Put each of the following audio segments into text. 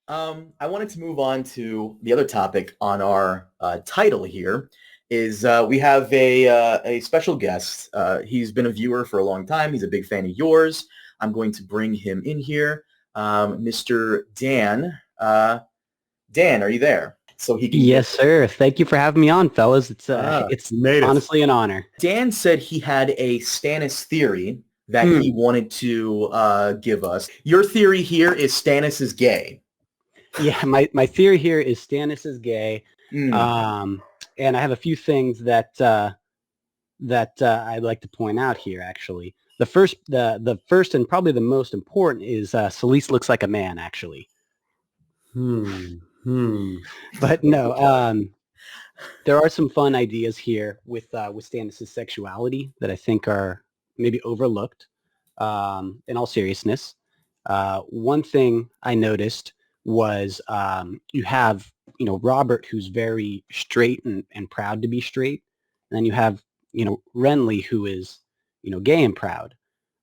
I wanted to move on to the other topic on our title here. Is we have a special guest. He's been a viewer for a long time. He's a big fan of yours. I'm going to bring him in here, Mr. Dan. Dan, are you there? So he can. Yes, sir. Thank you for having me on, fellas. It's You made it. honestly an honor. Dan said he had a Stannis theory that he wanted to give us. Your theory here is Stannis is gay. Yeah, my theory here is Stannis is gay, and I have a few things that I'd like to point out here. Actually, the first and probably the most important is Selyse looks like a man. Actually, but no, there are some fun ideas here with Stannis' sexuality that I think are maybe overlooked. In all seriousness, one thing I noticed was you have, Robert, who's very straight and proud to be straight. And then you have, Renly, who is, gay and proud.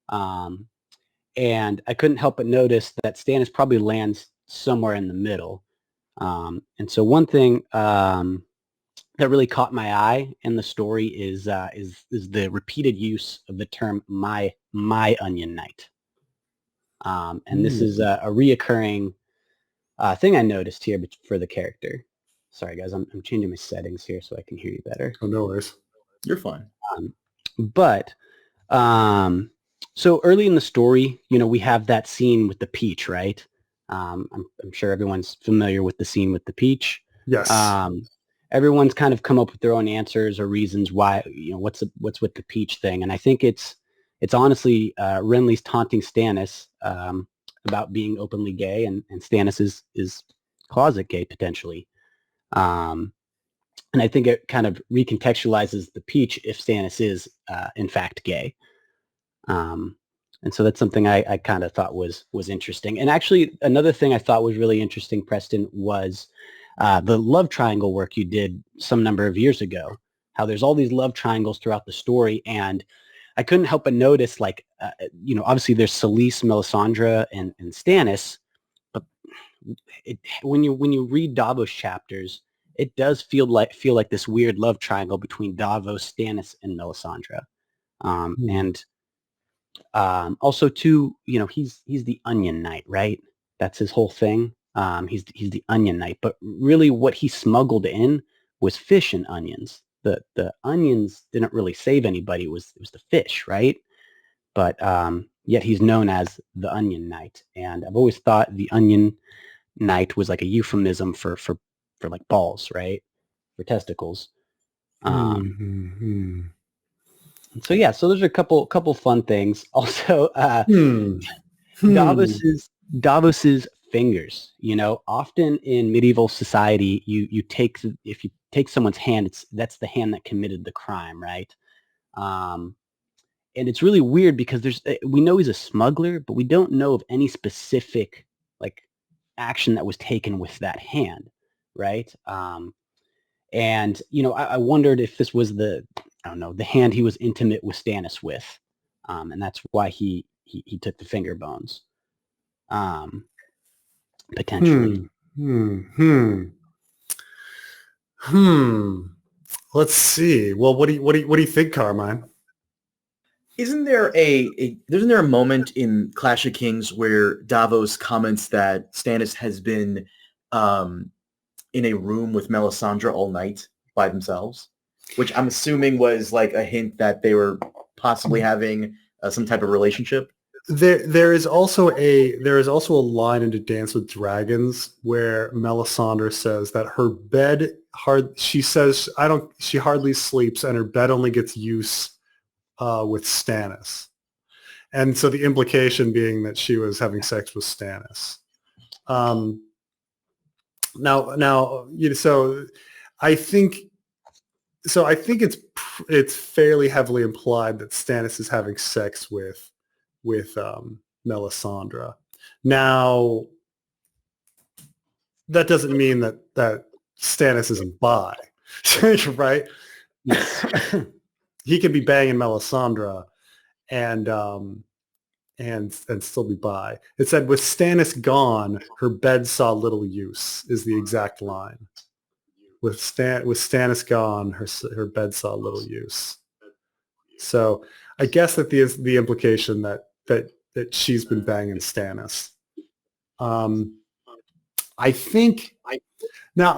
And I couldn't help but notice that Stannis probably lands somewhere in the middle. And so one thing that really caught my eye in the story is the repeated use of the term my onion knight. And this is a reoccurring thing I noticed here for the character. Sorry, guys, I'm changing my settings here so I can hear you better. Oh, no worries. You're fine. So early in the story, we have that scene with the peach, right? I'm sure everyone's familiar with the scene with the peach. Yes. Everyone's kind of come up with their own answers or reasons why, what's with the peach thing. And I think it's honestly Renly's taunting Stannis about being openly gay, and Stannis is closet gay potentially. And I think it kind of recontextualizes the peach if Stannis is in fact gay. And so that's something I kind of thought was interesting. And actually another thing I thought was really interesting, Preston, was the love triangle work you did some number of years ago, how there's all these love triangles throughout the story. And I couldn't help but notice, obviously there's Selyse, Melisandre, and Stannis, but when you read Davos chapters, it does feel like this weird love triangle between Davos, Stannis, and Melisandre. And also too, he's the Onion Knight, right? That's his whole thing. He's the Onion Knight, but really what he smuggled in was fish and onions. The onions didn't really save anybody. It was the fish, right? But yet he's known as the Onion Knight. And I've always thought the Onion Knight was like a euphemism for like balls, right? For testicles. So yeah, so there's a couple fun things. Also, Davos's fingers. Often in medieval society, if you take someone's hand, that's the hand that committed the crime, right? And it's really weird because we know he's a smuggler, but we don't know of any specific action that was taken with that hand, right? And I wondered if this was the hand he was intimate with Stannis with, and that's why he took the finger bones, potentially. Let's see. Well, what do you think, Carmine? Isn't there a moment in Clash of Kings where Davos comments that Stannis has been in a room with Melisandre all night by themselves, which I'm assuming was like a hint that they were possibly having some type of relationship? There is also a line into Dance with Dragons where Melisandre says that her bed she hardly sleeps and her bed only gets use with Stannis. And so the implication being that she was having sex with Stannis. So I think it's fairly heavily implied that Stannis is having sex with Melisandre. Now, that doesn't mean that Stannis isn't bi, right? He could be banging Melisandre and and still be by. It said, with Stannis gone, her bed saw little use, is the exact line. With Stannis gone, her bed saw little use. So I guess that the implication that she's been banging Stannis. I think now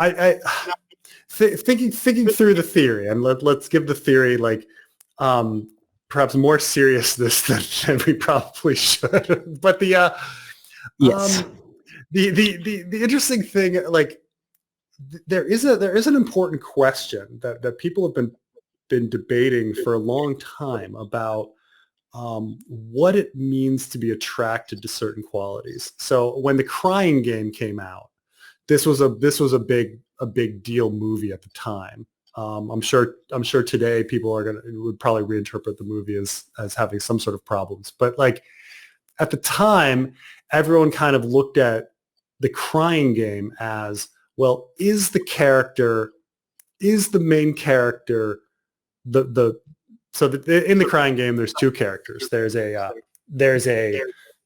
thinking through the theory, and let's give the theory like perhaps more seriousness than we probably should. But the Yes. the interesting thing, like there is an important question that people have been debating for a long time about what it means to be attracted to certain qualities. So when the Crying Game came out, this was a big deal movie at the time. I'm sure today people would probably reinterpret the movie as having some sort of problems, but like at the time, everyone kind of looked at the Crying Game as, well, is the main character in the Crying Game, there's two characters. There's a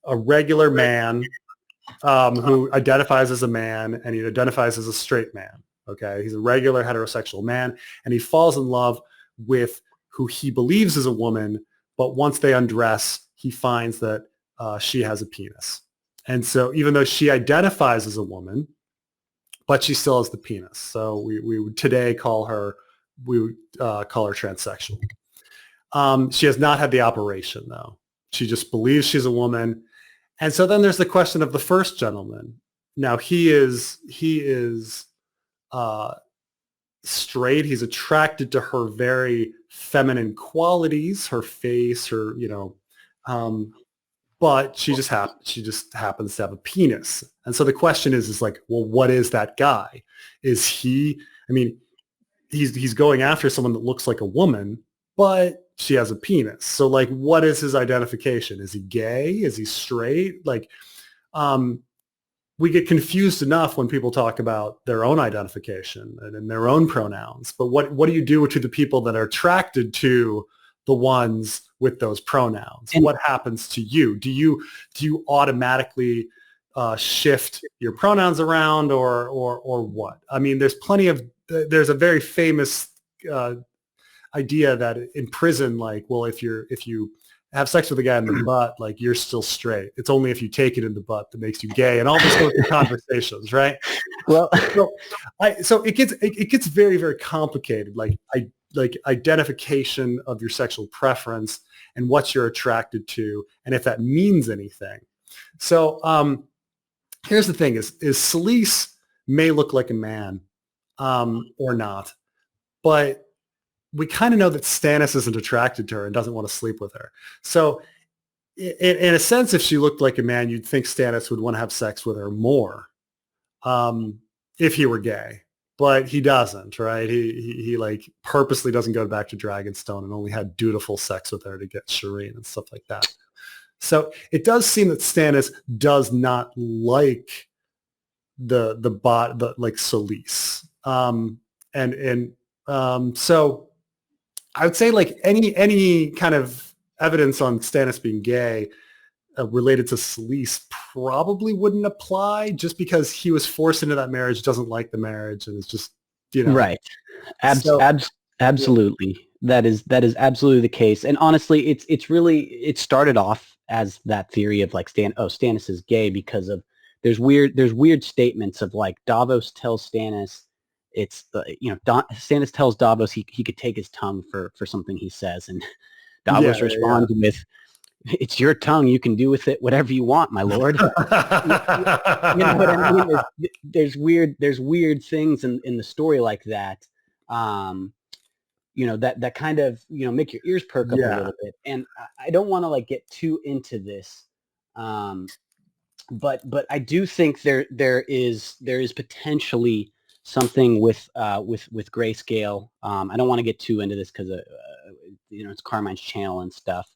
regular man who identifies as a man, and he identifies as a straight man. Okay, he's a regular heterosexual man, and he falls in love with who he believes is a woman, but once they undress, he finds that she has a penis. And so even though she identifies as a woman, but she still has the penis. So we would today call her transsexual. She has not had the operation, though. She just believes she's a woman. And so then there's the question of the first gentleman. Now he is straight. He's attracted to her very feminine qualities, her face, her, but she just happens to have a penis. And so the question is like, well, what is that guy? Is he, he's going after someone that looks like a woman, but she has a penis. So like, what is his identification? Is he gay? Is he straight? Like, we get confused enough when people talk about their own identification and their own pronouns. But what do you do to the people that are attracted to the ones with those pronouns? And what happens to you? Do you automatically shift your pronouns around or what? There's a very famous idea that in prison, like, well, if you have sex with a guy in the butt, like, you're still straight. It's only if you take it in the butt that makes you gay, and all these sorts of conversations, right? Well, so it gets very, very complicated. Like identification of your sexual preference and what you're attracted to, and if that means anything. So here's the thing: is Selyse may look like a man or not, but we kind of know that Stannis isn't attracted to her and doesn't want to sleep with her. So in a sense, if she looked like a man, you'd think Stannis would want to have sex with her more if he were gay, but he doesn't, right? He like purposely doesn't go back to Dragonstone and only had dutiful sex with her to get Shireen and stuff like that. So it does seem that Stannis does not like the like Selyse. So I would say like any kind of evidence on Stannis being gay related to Selyse probably wouldn't apply, just because he was forced into that marriage, doesn't like the marriage, and it's just, right. Absolutely. Yeah. That is absolutely the case. And honestly, it started off as that theory of like Stannis is gay because of there's weird statements of like Davos tells Stannis Stannis tells Davos he could take his tongue for something he says, and Davos responds with, "It's your tongue. You can do with it whatever you want, my lord." You know what I mean? There's weird things in the story like that. That kind of make your ears perk up a little bit. And I don't want to like get too into this, but I do think there is potentially something with grayscale. I don't want to get too into this because it's Carmine's channel and stuff,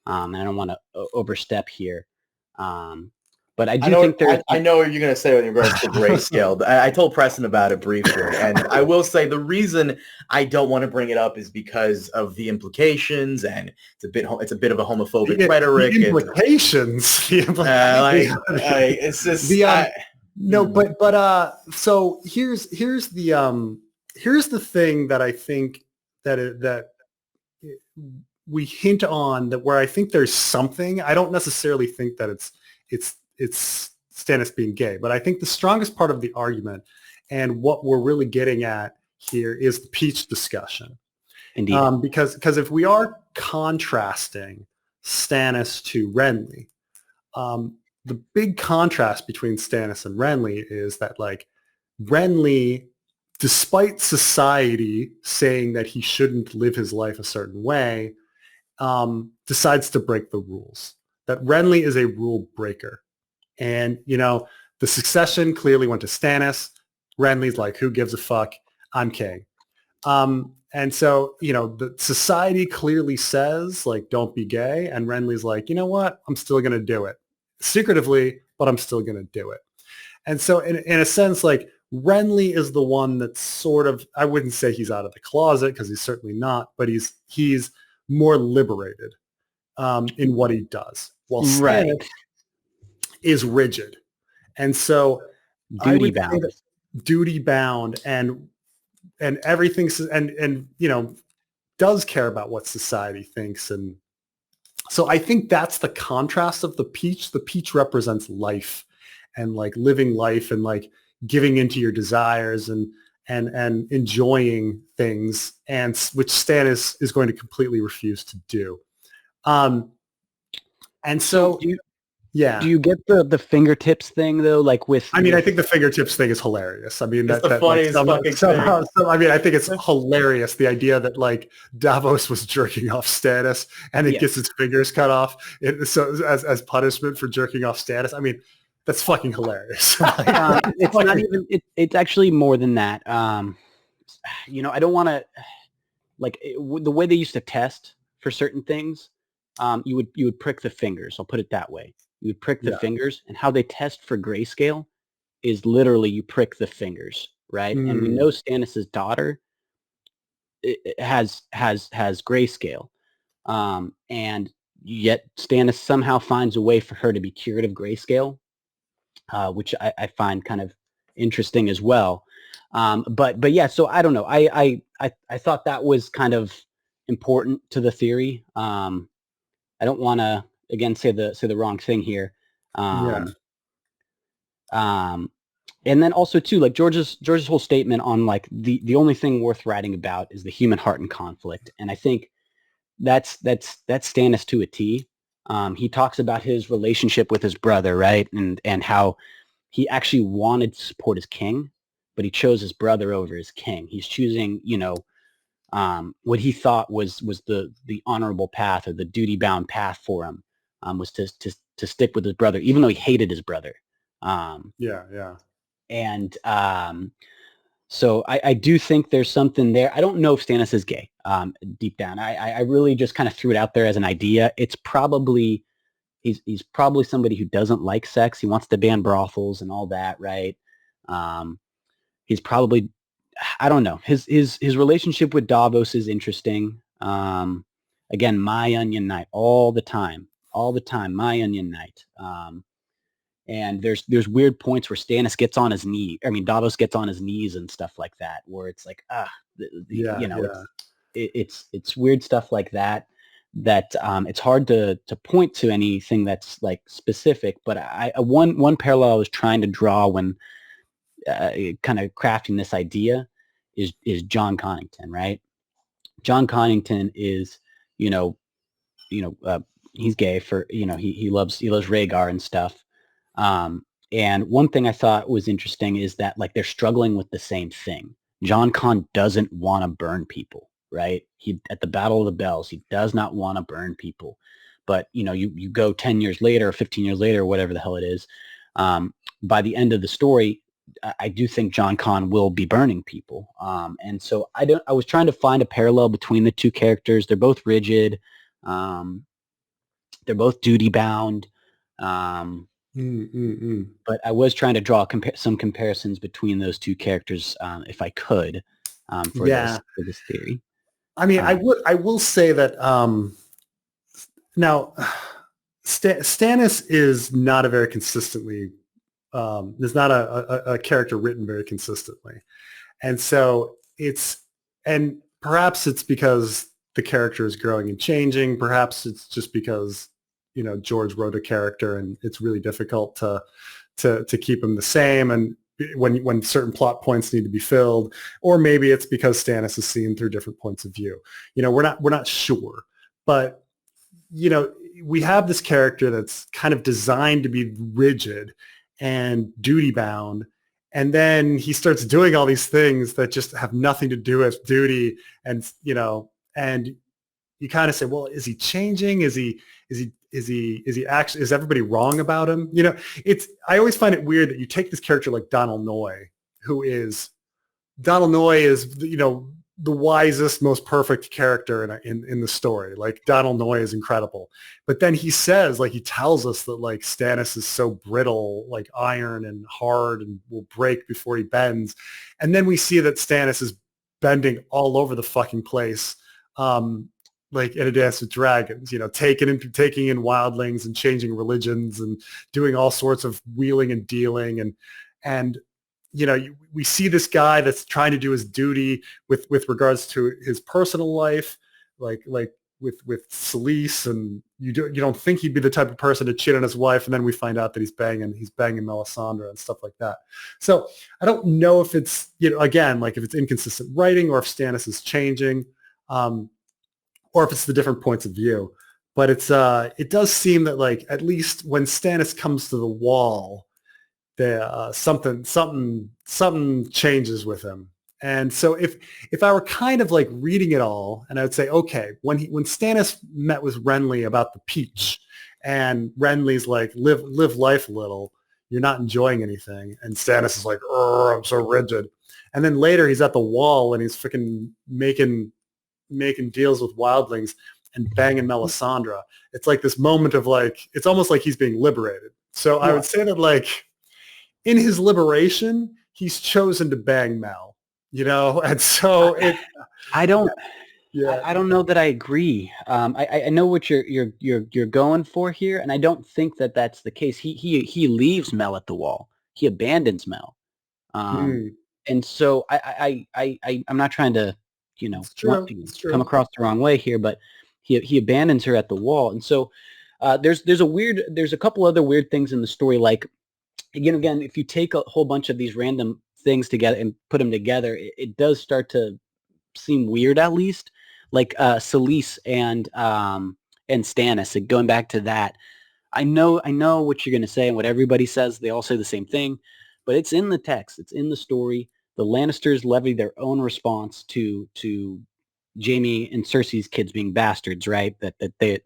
and I don't want to overstep here. But But I do think there's... I know what you're going to say with regards to grayscale. I told Preston about it briefly, and I will say the reason I don't want to bring it up is because of the implications, and it's a bit of a homophobic rhetoric. The implications. It's just so here's the thing that I think that we hint on, that where I think there's something. I don't necessarily think that it's Stannis being gay, but I think the strongest part of the argument and what we're really getting at here is the peach discussion. Indeed. Because if we are contrasting Stannis to Renly, the big contrast between Stannis and Renly is that, like, Renly, despite society saying that he shouldn't live his life a certain way, decides to break the rules. That Renly is a rule breaker. And, the succession clearly went to Stannis. Renly's like, who gives a fuck? I'm king. And so, the society clearly says, like, don't be gay. And Renly's like, you know what? I'm still going to do it. Secretively, but I'm still going to do it. And so in a sense, like, Renly is the one that's sort of, I wouldn't say he's out of the closet, because he's certainly not, but he's more liberated in what he does. While Stannis is rigid. And so duty bound and everything, and does care about what society thinks. And so I think that's the contrast of the peach. The peach represents life and, like, living life and, like, giving into your desires and enjoying things, and which Stannis is going to completely refuse to do. And so do you get the fingertips thing though? Like I think the fingertips thing is hilarious. I mean, that's the funniest fucking thing. I think it's hilarious. The idea that, like, Davos was jerking off Stannis and it gets its fingers cut off so as punishment for jerking off Stannis. I mean, that's fucking hilarious. It's not even. It's actually more than that. I don't want to, like, the way they used to test for certain things. You would prick the fingers. I'll put it that way. You would prick the fingers, and how they test for grayscale is literally you prick the fingers, right? And we know Stannis's daughter has grayscale, and yet Stannis somehow finds a way for her to be cured of grayscale, which I find kind of interesting as well. But yeah, so I don't know. I thought that was kind of important to the theory. I don't want to again say the wrong thing here. And then also too, like George's whole statement on, like, the only thing worth writing about is the human heart and conflict. And I think that's Stannis to a T. He talks about his relationship with his brother, right? And how he actually wanted to support his king, but he chose his brother over his king. He's choosing, what he thought was the honorable path, or the duty-bound path for him, was to stick with his brother, even though he hated his brother. And so I do think there's something there. I don't know if Stannis is gay, deep down. I really just kind of threw it out there as an idea. It's probably, he's probably somebody who doesn't like sex. He wants to ban brothels and all that, right? He's probably, I don't know. His relationship with Davos is interesting. Again, my onion knight all the time, my onion knight. And there's weird points where Stannis gets on his knee. I mean, Davos gets on his knees and stuff like that, where it's like, it's weird stuff like that. It's hard to point to anything that's, like, specific. But one parallel I was trying to draw when kind of crafting this idea is John Connington, right? John Connington is, he's gay for, he loves Rhaegar and stuff. And one thing I thought was interesting is that, like, they're struggling with the same thing. John Conn doesn't want to burn people, right? At the Battle of the Bells, he does not want to burn people. But, you go 10 years later or 15 years later, or whatever the hell it is, by the end of the story, I do think John Conn will be burning people. And so I was trying to find a parallel between the two characters. They're both rigid. They're both duty bound. But I was trying to draw some comparisons between those two characters, if I could, for this theory. I mean, I will say that now Stannis is not a very consistently there's not a character written very consistently, and so and perhaps it's because the character is growing and changing. Perhaps it's just because George wrote a character and it's really difficult to keep him the same, and when certain plot points need to be filled, or maybe it's because Stannis is seen through different points of view. We're not sure, but we have this character that's kind of designed to be rigid and duty bound, and then he starts doing all these things that just have nothing to do with duty, and and you kind of say, well, is he changing? Is he actually, is everybody wrong about him? I always find it weird that you take this character like Donald Noy, the wisest, most perfect character in the story. Like, Donald Noy is incredible. But then he says, like, he tells us that, like, Stannis is so brittle, like iron and hard, and will break before he bends. And then we see that Stannis is bending all over the fucking place. Like in A Dance with Dragons, taking in wildlings and changing religions and doing all sorts of wheeling and dealing. And we see this guy that's trying to do his duty with regards to his personal life, like with Selyse, and you don't think he'd be the type of person to cheat on his wife, and then we find out that he's banging Melisandre and stuff like that. So I don't know if it's again, like, if it's inconsistent writing, or if Stannis is changing, or if it's the different points of view. But it does seem that, like, at least when Stannis comes to the wall, something changes with him. And so if I were kind of like reading it all, and I would say, okay, when Stannis met with Renly about the peach, and Renly's like, live life a little, you're not enjoying anything, and Stannis is like, oh, I'm so rigid. And then later he's at the wall and he's freaking making deals with wildlings and banging Melisandre. It's like this moment of, like, it's almost like he's being liberated. So I would say that, like, in his liberation, he's chosen to bang Mel, and so I don't know that I agree. I know what you're going for here, and I don't think that that's the case. He leaves Mel at the wall. He abandons Mel, and so I'm not trying to come across the wrong way here, but he abandons her at the wall, and so there's a couple other weird things in the story, like, again, if you take a whole bunch of these random things together and put them together, it does start to seem weird, at least. Like Selyse and Stannis, like, going back to that. I know what you're going to say, and what everybody says. They all say the same thing, but it's in the text. It's in the story. The Lannisters levy their own response to Jaime and Cersei's kids being bastards, right? That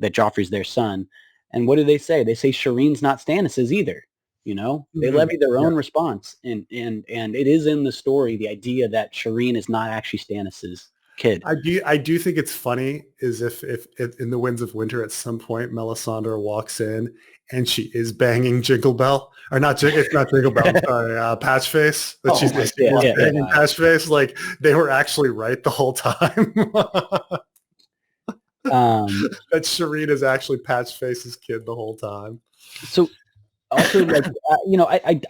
Joffrey's their son. And what do they say? They say Shireen's not Stannis's either. They levy their own response, and it is in the story, the idea that Shireen is not actually Stannis's kid. I do think it's funny is if in the Winds of Winter at some point Melisandre walks in and she is banging Jingle Bell, or not? It's not Jingle Bell. I'm sorry, Patchface. That she's banging Patchface. Like, they were actually right the whole time. That Shireen is actually Patchface's kid the whole time. So. Also, like,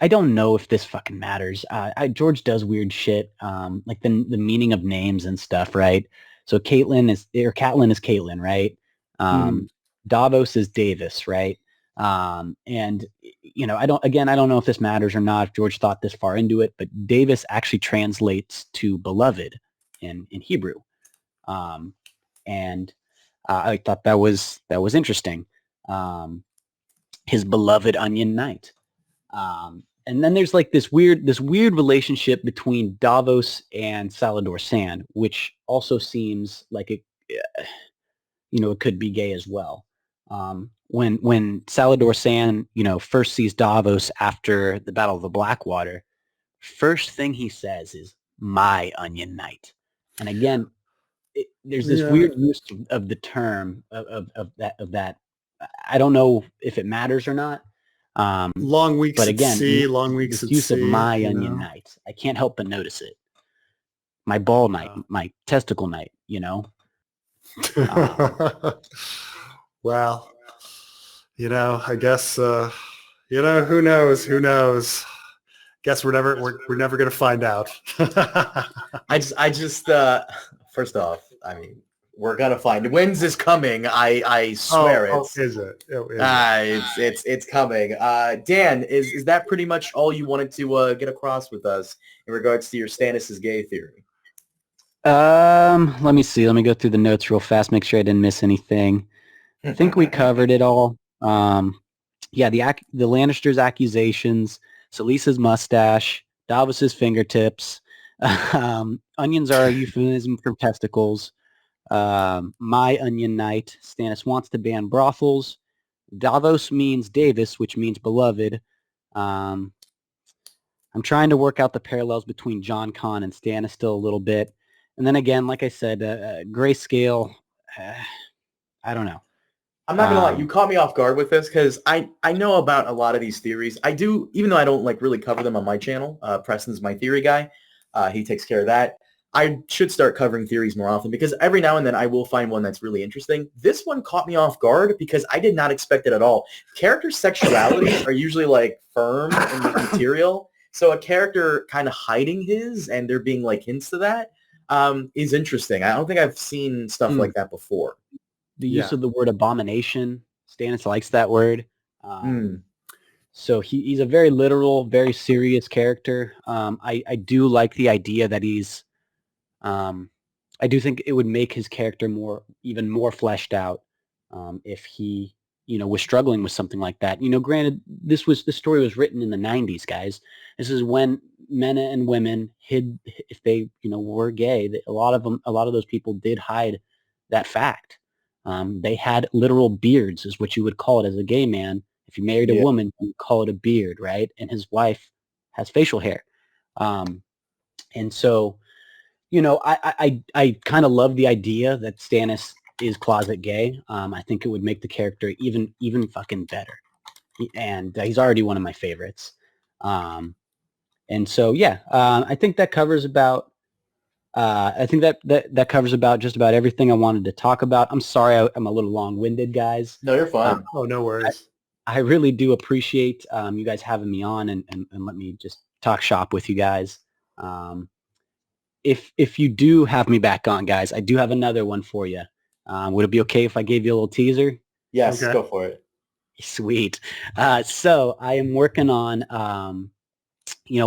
I don't know if this fucking matters. George does weird shit, like the meaning of names and stuff, right? So Catelyn is Caitlyn, right? Davos is Davis, right? And I don't know if this matters or not, if George thought this far into it, but Davis actually translates to beloved in Hebrew, and I thought that was interesting. His beloved Onion Knight. And then there's like this weird relationship between Davos and Salladhor Saan, which also seems like it could be gay as well. When Salladhor Saan, first sees Davos after the Battle of the Blackwater, first thing he says is, "My Onion Knight." And again, there's this weird use of the term of that. I don't know if it matters or not, Long weeks But at again, sea, long weeks this at use sea. of my you onion know? night, I can't help but notice it. My ball night, my testicle night, you know? Well, I guess, who knows? Who knows? Guess we're never going to find out. I just first off, I mean, we're gonna find when's this coming. I swear it's is it? Oh, is it? it's coming. Dan, is that pretty much all you wanted to get across with us in regards to your Stannis' gay theory? Let me see. Let me go through the notes real fast, make sure I didn't miss anything. I think we covered it all. Yeah, the Lannisters' accusations, Salisa's mustache, Davos's fingertips. Onions are a euphemism for testicles. My onion night. Stannis wants to ban brothels. Davos means Davis, which means beloved. I'm trying to work out the parallels between Jon Con and Stannis still a little bit. And then again, like I said, grayscale, I don't know. I'm not gonna lie, you caught me off guard with this because I know about a lot of these theories. I do, even though I don't really cover them on my channel. Preston's my theory guy. He takes care of that. I should start covering theories more often because every now and then I will find one that's really interesting. This one caught me off guard because I did not expect it at all. Characters' sexualities are usually firm in the material. So a character kind of hiding his and there being hints to that is interesting. I don't think I've seen stuff like that before. The use of the word abomination. Stannis likes that word. So he's a very literal, very serious character. I do like the idea that he's, I do think it would make his character even more fleshed out if he, was struggling with something like that. Granted, this story was written in the 90s, guys. This is when men and women hid, if they, were gay. A lot of those people did hide that fact. They had literal beards, is what you would call it as a gay man. If you married a woman, you call it a beard, right? And his wife has facial hair. And so, I kind of love the idea that Stannis is closet gay. I think it would make the character even fucking better. And he's already one of my favorites. And so, yeah, I think that covers about that covers about just about everything I wanted to talk about. I'm sorry I'm a little long-winded, guys. No, you're fine. No worries. I really do appreciate you guys having me on and let me just talk shop with you guys. If you do have me back on, guys, I do have another one for you. Would it be okay if I gave you a little teaser? Yes, go for it. Sweet. So I am working on,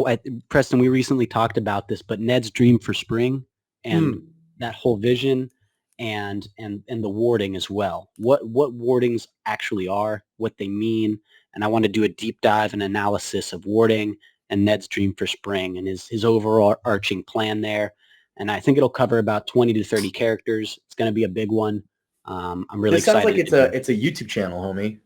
at Preston, we recently talked about this, but Ned's dream for spring and that whole vision and the warding as well. What wardings actually are, what they mean, and I want to do a deep dive and analysis of warding and Ned's dream for spring and his overall arching plan there. And I think it'll cover about 20 to 30 characters. It's going to be a big one. I'm really excited. It sounds like it's a YouTube channel, homie.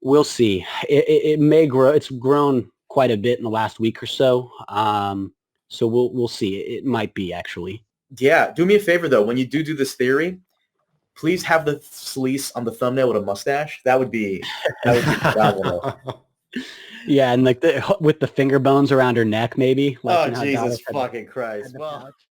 We'll see. It may grow. It's grown quite a bit in the last week or so. So we'll see. It might be actually. Yeah. Do me a favor though. When you do this theory, please have the Salice on the thumbnail with a mustache. That would be phenomenal. Yeah, and with the finger bones around her neck, maybe. Oh, Jesus fucking Christ. Well,